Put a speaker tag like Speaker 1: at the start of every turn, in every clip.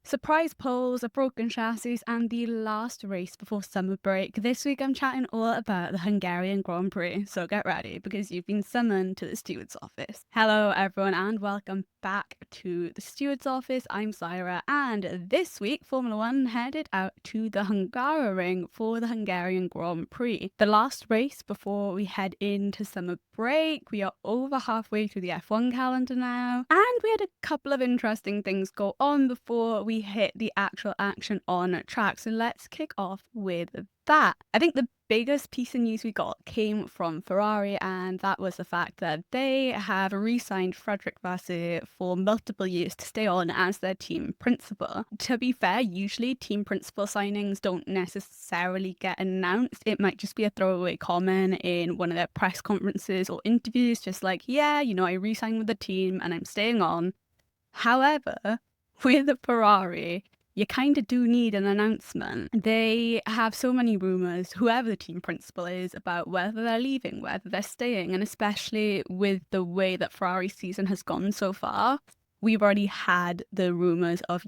Speaker 1: Surprise polls, a broken chassis, and the last race before summer break. This week I'm chatting all about the Hungarian Grand Prix, so get ready because you've been summoned to the steward's office. Hello everyone and welcome back to the steward's office. I'm Saira, and this week Formula One headed out to the Hungaroring for the Hungarian Grand Prix. The last race before we head into summer break. We are over halfway through the F1 calendar now, and we had a couple of interesting things go on before we hit the actual action on track. So let's kick off with that. I think the biggest piece of news we got came from Ferrari, and that was the fact that they have re-signed Frederick Vasseur for multiple years to stay on as their team principal. To be fair, usually team principal signings don't necessarily get announced. It might just be a throwaway comment in one of their press conferences or interviews, just like, yeah, I re-signed with the team and I'm staying on. However, with the Ferrari, you kind of do need an announcement. They have so many rumours, whoever the team principal is, about whether they're leaving, whether they're staying, and especially with the way that Ferrari's season has gone so far, we've already had the rumours of,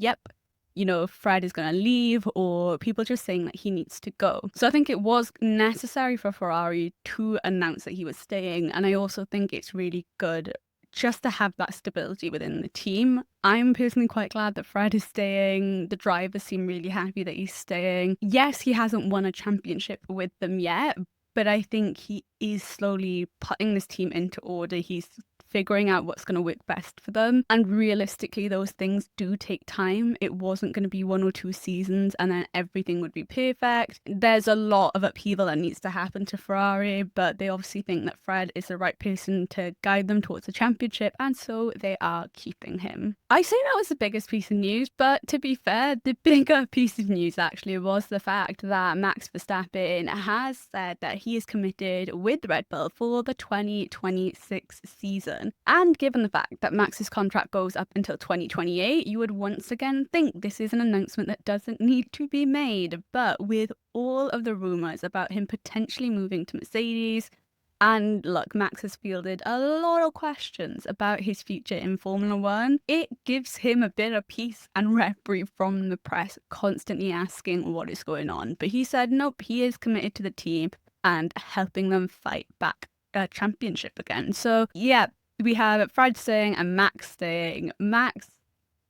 Speaker 1: Fred is going to leave, or people just saying that he needs to go. So I think it was necessary for Ferrari to announce that he was staying, and I also think it's really good just to have that stability within the team. I'm personally quite glad that Fred is staying. The drivers seem really happy that he's staying. Yes, he hasn't won a championship with them yet, but I think he is slowly putting this team into order. He's figuring out what's going to work best for them. And realistically, those things do take time. It wasn't going to be 1 or 2 seasons and then everything would be perfect. There's a lot of upheaval that needs to happen to Ferrari, but they obviously think that Fred is the right person to guide them towards the championship, and so they are keeping him. I say that was the biggest piece of news, but to be fair, the bigger piece of news actually was the fact that Max Verstappen has said that he is committed with Red Bull for the 2026 season. And given the fact that Max's contract goes up until 2028, you would once again think this is an announcement that doesn't need to be made. But with all of the rumours about him potentially moving to Mercedes, and look, Max has fielded a lot of questions about his future in Formula One. It gives him a bit of peace and reprieve from the press constantly asking what is going on. But he said, nope, he is committed to the team and helping them fight back a championship again. So yeah, we have Fred staying and Max staying. Max,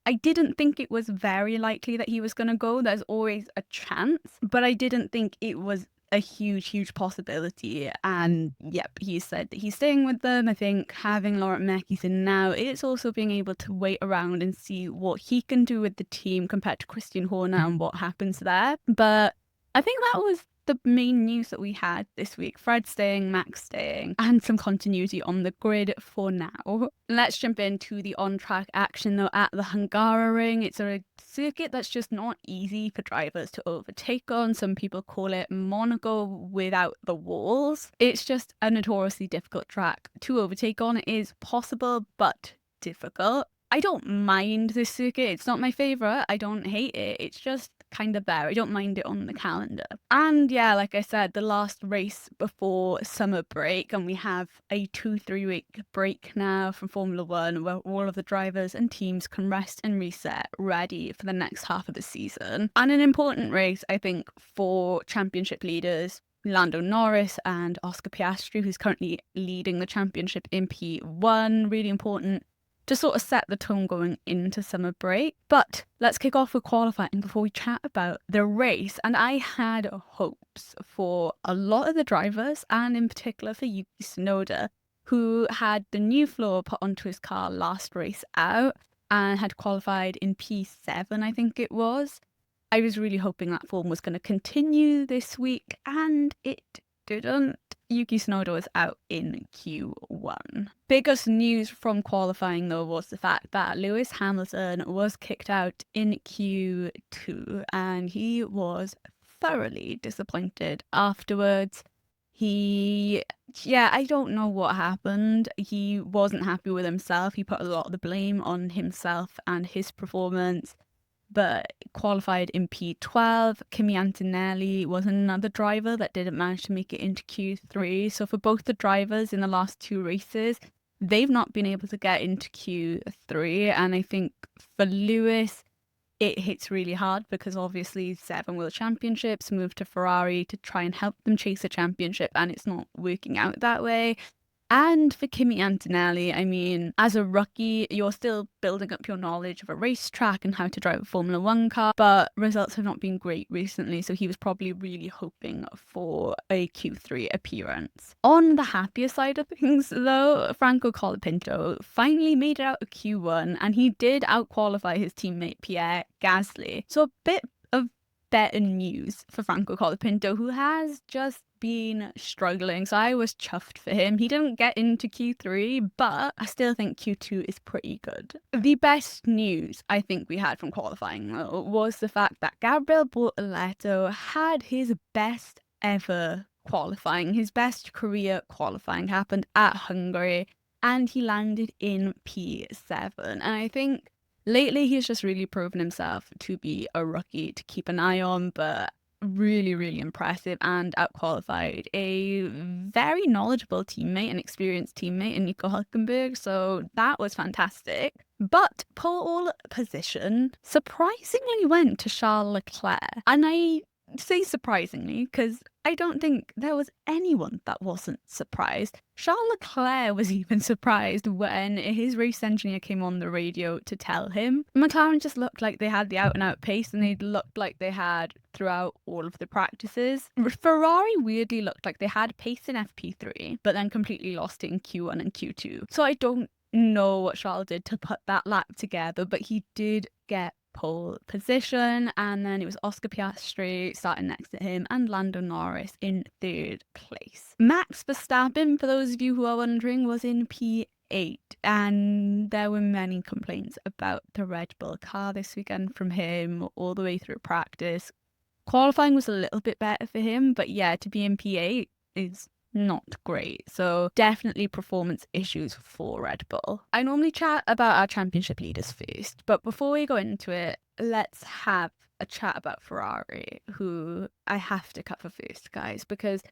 Speaker 1: I didn't think it was very likely that he was going to go. There's always a chance, but I didn't think it was a huge possibility. And yep, he said that he's staying with them. I think having Laurent Mekies in now, it's also being able to wait around and see what he can do with the team compared to Christian Horner and what happens there. But I think that was the main news that we had this week. Fred staying, Max staying, and some continuity on the grid for now. Let's jump into the on-track action though at the Hungaroring. It's a circuit that's just not easy for drivers to overtake on. Some people call it Monaco without the walls. It's just a notoriously difficult track to overtake on. It is possible, but difficult. I don't mind this circuit. It's not my favourite. I don't hate it. It's just kind of there. I don't mind it on the calendar. And yeah, like I said, the last race before summer break, and we have a 2-3 week break now from Formula One where all of the drivers and teams can rest and reset ready for the next half of the season. And an important race, I think, for championship leaders Lando Norris and Oscar Piastri, who's currently leading the championship in P1. Really important to sort of set the tone going into summer break. But let's kick off with qualifying before we chat about the race. And I had hopes for a lot of the drivers, and in particular for Yuki Tsunoda, who had the new floor put onto his car last race out and had qualified in P7, I think it was. I was really hoping that form was going to continue this week, and it didn't. Yuki Tsunoda was out in Q1. Biggest news from qualifying though was the fact that Lewis Hamilton was kicked out in Q2 and he was thoroughly disappointed afterwards. I don't know what happened. He wasn't happy with himself. He put a lot of the blame on himself and his performance. But qualified in P12. Kimi Antonelli was another driver that didn't manage to make it into Q3. So for both the drivers in the last 2 races, they've not been able to get into Q3. And I think for Lewis, it hits really hard because obviously 7 world championships moved to Ferrari to try and help them chase a championship, and it's not working out that way. And for Kimi Antonelli, I mean, as a rookie, you're still building up your knowledge of a racetrack and how to drive a Formula One car, but results have not been great recently, so he was probably really hoping for a Q3 appearance. On the happier side of things, though, Franco Colapinto finally made it out of Q1, and he did outqualify his teammate Pierre Gasly. So a bit of better news for Franco Colapinto, who has just been struggling, so I was chuffed for him. He didn't get into Q3, but I still think Q2 is pretty good. The best news I think we had from qualifying, though, was the fact that Gabriel Bortoleto had his best ever qualifying. His best career qualifying happened at Hungary, and he landed in P7. And I think lately he's just really proven himself to be a rookie to keep an eye on, but really, really impressive, and outqualified a very knowledgeable teammate and experienced teammate in Nico Hülkenberg, so that was fantastic. But pole position surprisingly went to Charles Leclerc, and I say surprisingly because I don't think there was anyone that wasn't surprised. Charles Leclerc was even surprised when his race engineer came on the radio to tell him. McLaren just looked like they had the out-and-out pace, and they looked like they had throughout all of the practices. Ferrari weirdly looked like they had pace in FP3, but then completely lost it in Q1 and Q2. So I don't know what Charles did to put that lap together, but he did get pole position, and then it was Oscar Piastri starting next to him and Lando Norris in 3rd place. Max Verstappen, for those of you who are wondering, was in P8, and there were many complaints about the Red Bull car this weekend from him all the way through practice. Qualifying was a little bit better for him, but yeah, to be in P8 is not great. So definitely performance issues for Red Bull. I normally chat about our championship leaders first, but before we go into it, let's have a chat about Ferrari, who I have to cover first, guys, because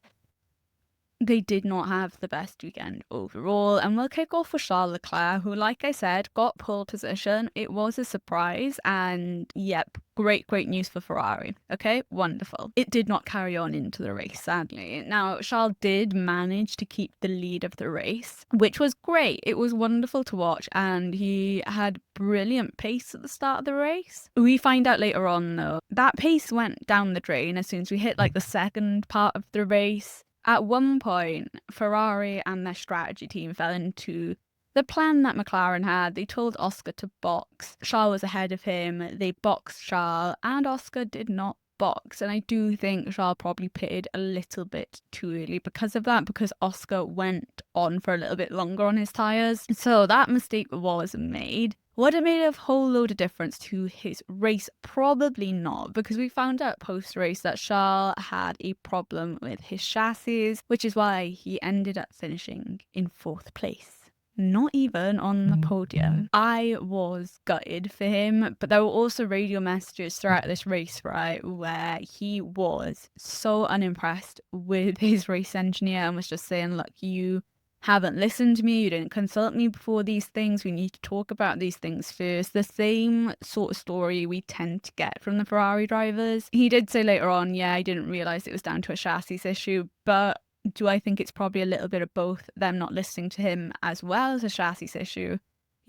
Speaker 1: they did not have the best weekend overall. And we'll kick off with Charles Leclerc, who, like I said, got pole position. It was a surprise, and yep, great news for Ferrari. Okay, wonderful. It did not carry on into the race, sadly. Now, Charles did manage to keep the lead of the race, which was great. It was wonderful to watch, and he had brilliant pace at the start of the race. We find out later on, though, that pace went down the drain as soon as we hit like the second part of the race. At one point, Ferrari and their strategy team fell into the plan that McLaren had. They told Oscar to box. Charles was ahead of him. They boxed Charles, and Oscar did not box. And I do think Charles probably pitted a little bit too early because of that, because Oscar went on for a little bit longer on his tyres. So that mistake was made. Would it made a whole load of difference to his race? Probably not, because we found out post-race that Charles had a problem with his chassis, which is why he ended up finishing in 4th place. Not even on the podium. I was gutted for him, but there were also radio messages throughout this race, right, where he was so unimpressed with his race engineer and was just saying, look, you haven't listened to me, you didn't consult me before these things, we need to talk about these things first. The same sort of story we tend to get from the Ferrari drivers. He did say later on, yeah, I didn't realise it was down to a chassis issue, but do I think it's probably a little bit of both, them not listening to him as well as a chassis issue?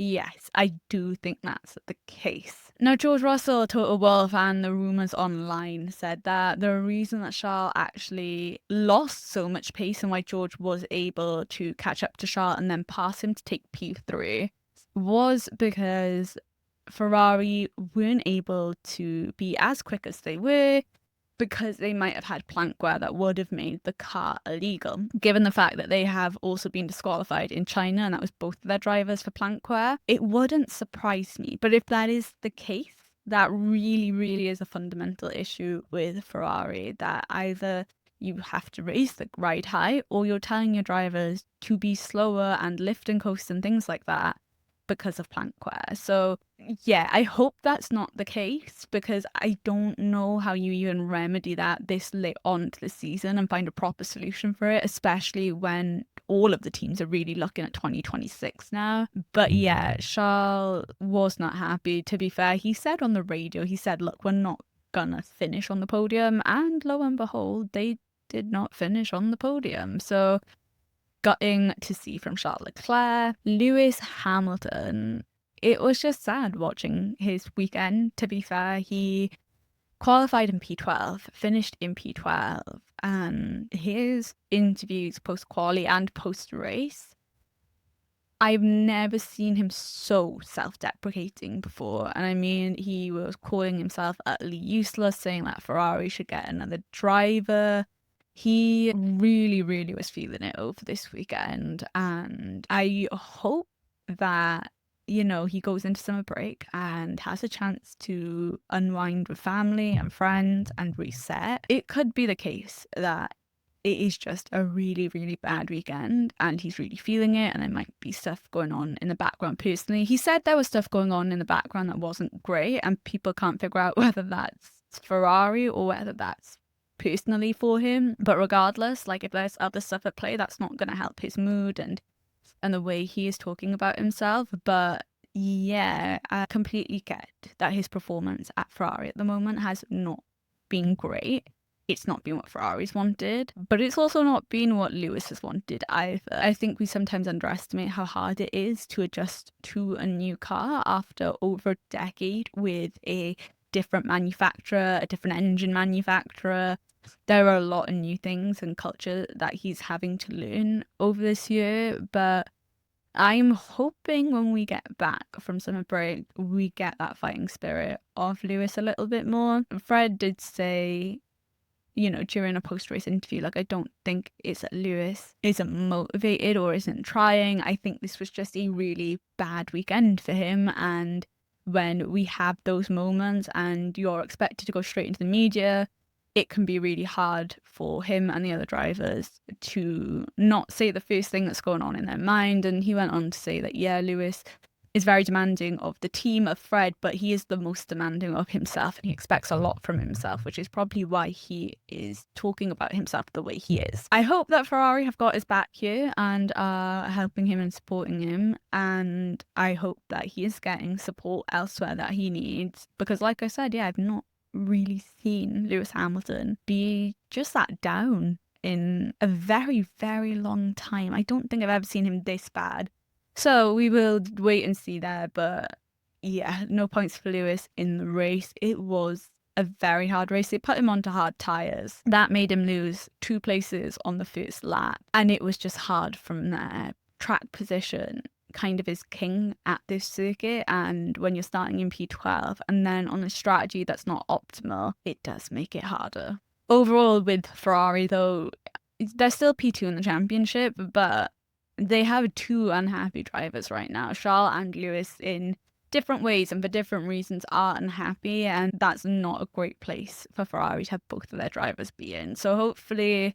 Speaker 1: Yes, I do think that's the case. Now, George Russell, Toto Wolff, and the rumours online said that the reason that Charles actually lost so much pace and why George was able to catch up to Charles and then pass him to take P3 was because Ferrari weren't able to be as quick as they were, because they might have had plank wear that would have made the car illegal. Given the fact that they have also been disqualified in China, and that was both of their drivers for plank wear, it wouldn't surprise me. But if that is the case, that really is a fundamental issue with Ferrari, that either you have to raise the ride height, or you're telling your drivers to be slower and lift and coast and things like that because of plank wear. So yeah, I hope that's not the case, because I don't know how you even remedy that this late on to the season and find a proper solution for it, especially when all of the teams are really looking at 2026 now. But yeah, Charles was not happy. To be fair, he said on the radio, he said, look, we're not gonna finish on the podium. And lo and behold, they did not finish on the podium. So gutting to see from Charles Leclerc. Lewis Hamilton, it was just sad watching his weekend, to be fair. He qualified in P12, finished in P12, and his interviews post-quali and post-race, I've never seen him so self-deprecating before. And I mean, he was calling himself utterly useless, saying that Ferrari should get another driver. He really, really was feeling it over this weekend. And I hope that, you know, he goes into summer break and has a chance to unwind with family and friends and reset. It could be the case that it is just a really, really bad weekend and he's really feeling it, and there might be stuff going on in the background personally. He said there was stuff going on in the background that wasn't great, and people can't figure out whether that's Ferrari or whether that's personally for him. But regardless, like, if there's other stuff at play, that's not going to help his mood and the way he is talking about himself. But yeah, I completely get that his performance at Ferrari at the moment has not been great. It's not been what Ferrari's wanted, but it's also not been what Lewis has wanted either. I think we sometimes underestimate how hard it is to adjust to a new car after over a decade with a different manufacturer, a different engine manufacturer. There are a lot of new things and culture that he's having to learn over this year, but I'm hoping when we get back from summer break, we get that fighting spirit of Lewis a little bit more. Fred did say, you know, during a post-race interview, like, I don't think it's that Lewis isn't motivated or isn't trying. I think this was just a really bad weekend for him. And when we have those moments and you're expected to go straight into the media, it can be really hard for him and the other drivers to not say the first thing that's going on in their mind. And he went on to say that, yeah, Lewis is very demanding of the team, of Fred, but he is the most demanding of himself, and he expects a lot from himself, which is probably why he is talking about himself the way he is. I hope that Ferrari have got his back here and are helping him and supporting him, and I hope that he is getting support elsewhere that he needs, because like I said, yeah, I've not really seen Lewis Hamilton be just that down in a very, very long time. I don't think I've ever seen him this bad. So we will wait and see there, but yeah, no points for Lewis in the race. It was a very hard race. They put him onto hard tyres. That made him lose 2 places on the first lap, and it was just hard from there. Track position kind of is king at this circuit, and when you're starting in P12 and then on a strategy that's not optimal, it does make it harder. Overall with Ferrari though, they're still P2 in the championship, but they have 2 unhappy drivers right now. Charles and Lewis, in different ways and for different reasons, are unhappy, and that's not a great place for Ferrari to have both of their drivers be in. So hopefully,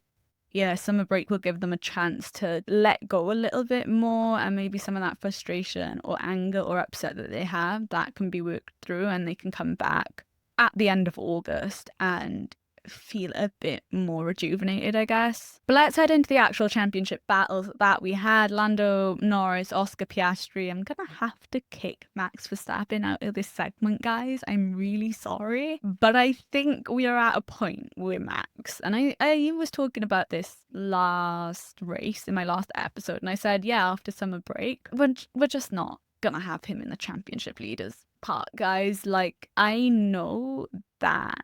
Speaker 1: yeah, summer break will give them a chance to let go a little bit more, and maybe some of that frustration or anger or upset that they have, that can be worked through, and they can come back at the end of August and feel a bit more rejuvenated, I guess. But let's head into the actual championship battles that we had. Lando Norris, Oscar Piastri. I'm gonna have to kick Max Verstappen out of this segment, guys. I'm really sorry, but I think we are at a point with Max, and I was talking about this last race in my last episode, and I said, yeah, after summer break, we're just not gonna have him in the championship leaders part, guys. Like, I know that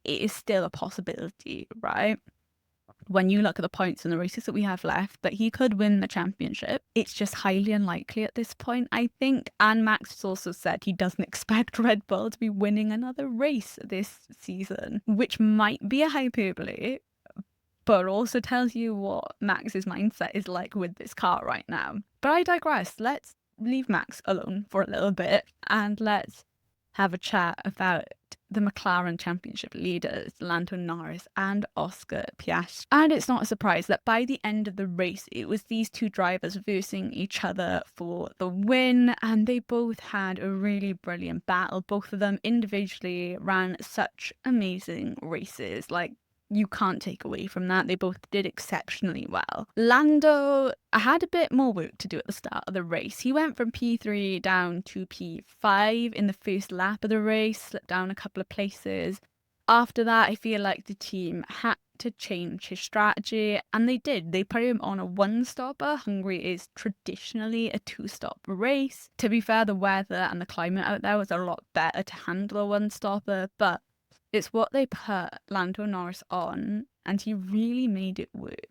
Speaker 1: it is still a possibility, right? When you look at the points and the races that we have left, that he could win the championship. It's just highly unlikely at this point, I think. And Max has also said he doesn't expect Red Bull to be winning another race this season, which might be a hyperbole, but also tells you what Max's mindset is like with this car right now. But I digress. Let's leave Max alone for a little bit and let's have a chat about the McLaren championship leaders, Lando Norris and Oscar Piastri. And it's not a surprise that by the end of the race, it was these 2 drivers versing each other for the win, and they both had a really brilliant battle. Both of them individually ran such amazing races. Like, you can't take away from that. They both did exceptionally well. Lando had a bit more work to do at the start of the race. He went from P3 down to P5 in the first lap of the race, slipped down a couple of places. After that, I feel like the team had to change his strategy, and they did. They put him on a one-stopper. Hungary is traditionally a two-stop race. To be fair, the weather and the climate out there was a lot better to handle a one-stopper, but it's what they put Lando Norris on, and he really made it work.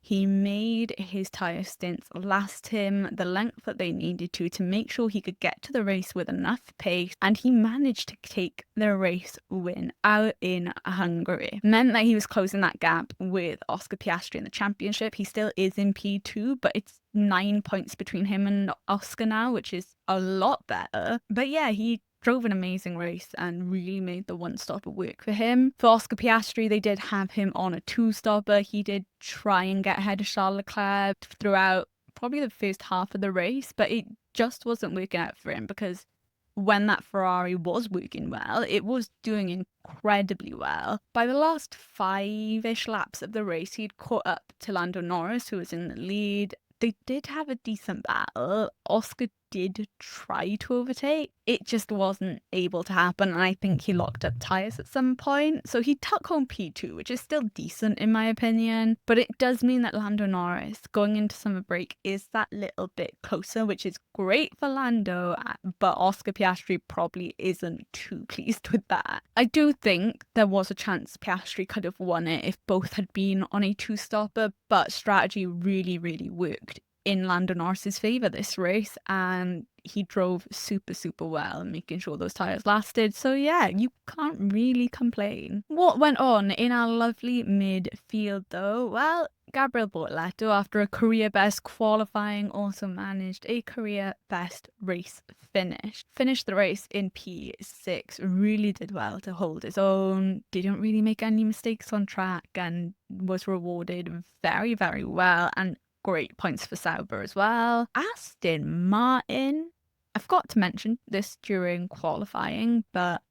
Speaker 1: He made his tyre stints last him the length that they needed to make sure he could get to the race with enough pace, and he managed to take the race win out in Hungary. Meant that he was closing that gap with Oscar Piastri in the championship. He still is in P2, but it's 9 points between him and Oscar now, which is a lot better. But yeah, he drove an amazing race and really made the one-stopper work for him. For Oscar Piastri, they did have him on a two-stopper. He did try and get ahead of Charles Leclerc throughout probably the first half of the race, but it just wasn't working out for him because when that Ferrari was working well, it was doing incredibly well. By the last 5-ish laps of the race, he'd caught up to Lando Norris, who was in the lead. They did have a decent battle. Oscar did try to overtake. It just wasn't able to happen, and I think he locked up tyres at some point. So he took home P2, which is still decent in my opinion, but it does mean that Lando Norris going into summer break is that little bit closer, which is great for Lando, but Oscar Piastri probably isn't too pleased with that. I do think there was a chance Piastri could have won it if both had been on a two-stopper, but strategy really, really worked in Lando Norris's favour this race, and he drove super well, making sure those tyres lasted. So yeah, you can't really complain. What went on in our lovely midfield though? Well, Gabriel Bortoleto, after a career best qualifying, also managed a career best race finish. Finished the race in P6, really did well to hold his own, didn't really make any mistakes on track, and was rewarded very well, and great points for Sauber as well. Aston Martin, I forgot to mention this during qualifying, but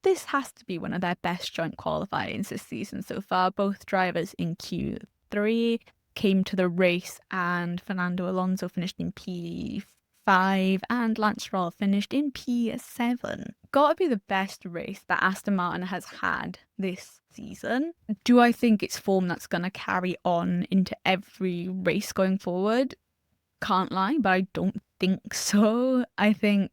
Speaker 1: this has to be one of their best joint qualifyings this season so far. Both drivers in Q3 came to the race, and Fernando Alonso finished in P5 and Lance Stroll finished in P7. Got to be the best race that Aston Martin has had this season. Do I think it's form that's going to carry on into every race going forward? Can't lie, but I don't think so. I think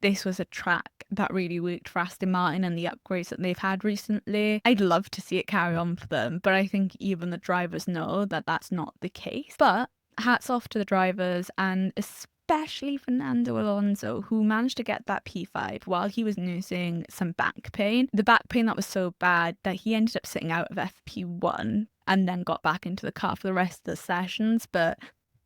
Speaker 1: this was a track that really worked for Aston Martin and the upgrades that they've had recently. I'd love to see it carry on for them, but I think even the drivers know that that's not the case. But hats off to the drivers, and especially Fernando Alonso, who managed to get that P5 while he was nursing some back pain. The back pain that was so bad that he ended up sitting out of FP1 and then got back into the car for the rest of the sessions. But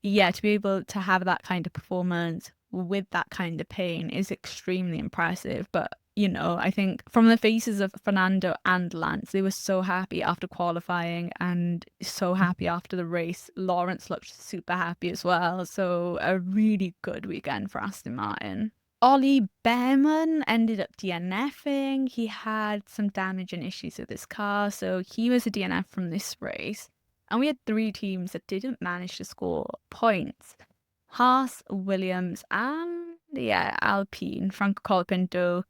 Speaker 1: yeah, to be able to have that kind of performance with that kind of pain is extremely impressive. But you know, I think from the faces of Fernando and Lance, they were so happy after qualifying and so happy after the race. Lawrence looked super happy as well. So a really good weekend for Aston Martin. Ollie Behrman ended up DNFing. He had some damage and issues with his car, so he was a DNF from this race. And we had 3 teams that didn't manage to score points. Haas, Williams, and Alpine. Franco Colapinto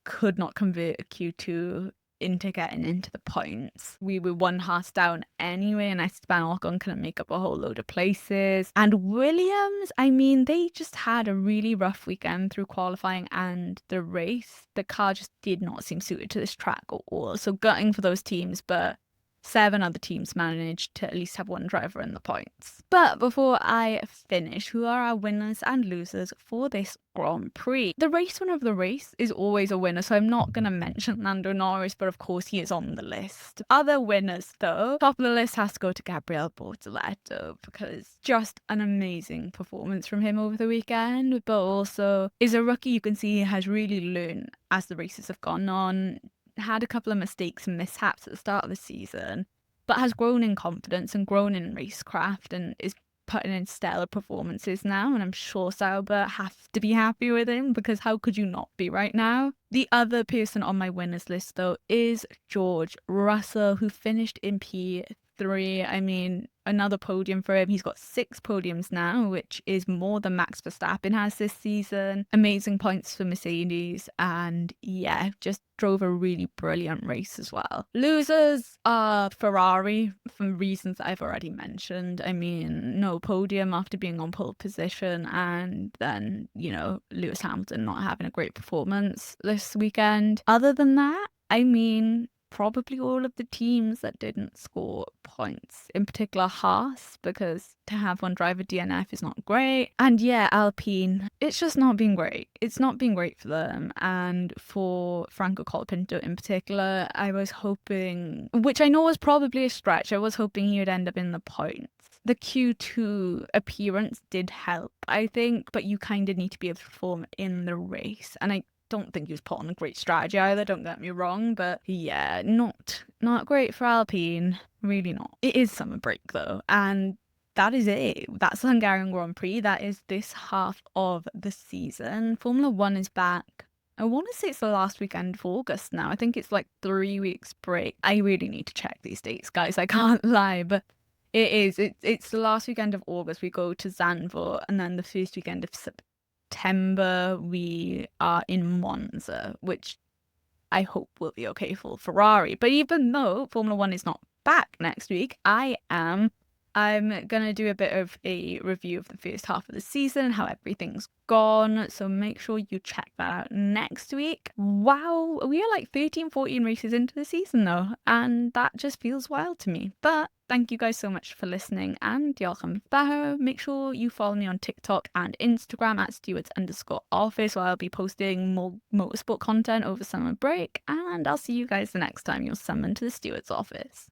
Speaker 1: could not convert a Q2 into getting into the points. We were 1 Haas down anyway, and Esteban Ocon couldn't make up a whole load of places. And Williams, I mean, they just had a really rough weekend through qualifying and the race. The car just did not seem suited to this track at all. So gutting for those teams, but 7 other teams managed to at least have 1 driver in the points. But before I finish, who are our winners and losers for this Grand Prix? The race winner of the race is always a winner, so I'm not going to mention Lando Norris, but of course he is on the list. Other winners though, top of the list has to go to Gabriel Bortoleto, because just an amazing performance from him over the weekend, but also is a rookie. You can see he has really learned as the races have gone on. Had a couple of mistakes and mishaps at the start of the season, but has grown in confidence and grown in racecraft and is putting in stellar performances now, and I'm sure Sauber have to be happy with him, because how could you not be right now? The other person on my winners list, though, is George Russell, who finished in P3. I mean, another podium for him. He's got 6 podiums now, which is more than Max Verstappen has this season. Amazing points for Mercedes, and yeah, just drove a really brilliant race as well. Losers are Ferrari, for reasons I've already mentioned. I mean, no podium after being on pole position, and then, you know, Lewis Hamilton not having a great performance this weekend. Other than that, I mean, probably all of the teams that didn't score points, in particular Haas, because to have one driver DNF is not great. And yeah, Alpine, it's just not been great. It's not been great for them. And for Franco Colapinto in particular, I was hoping, which I know was probably a stretch, I was hoping he would end up in the points. The Q2 appearance did help, I think, but you kind of need to be able to perform in the race. And I don't think he was put on a great strategy either, don't get me wrong, but yeah, not great for Alpine, really not. It is summer break though, and that is it. That's the Hungarian Grand Prix. That is this half of the season. Formula 1 is back. I want to say it's the last weekend of August now. I think it's like 3 weeks break. I really need to check these dates, guys. I can't lie, but it is. It's the last weekend of August. We go to Zandvoort, and then the first weekend of September we are in Monza, which I hope will be okay for Ferrari. But even though Formula 1 is not back next week, I'm gonna do a bit of a review of the first half of the season, how everything's gone, so make sure you check that out next week. Wow, we are like 13-14 races into the season though, and that just feels wild to me. But thank you guys so much for listening, and diolch am. Make sure you follow me on TikTok and Instagram at stewards_office, where I'll be posting more motorsport content over summer break, and I'll see you guys the next time you're summoned to the Stewards office.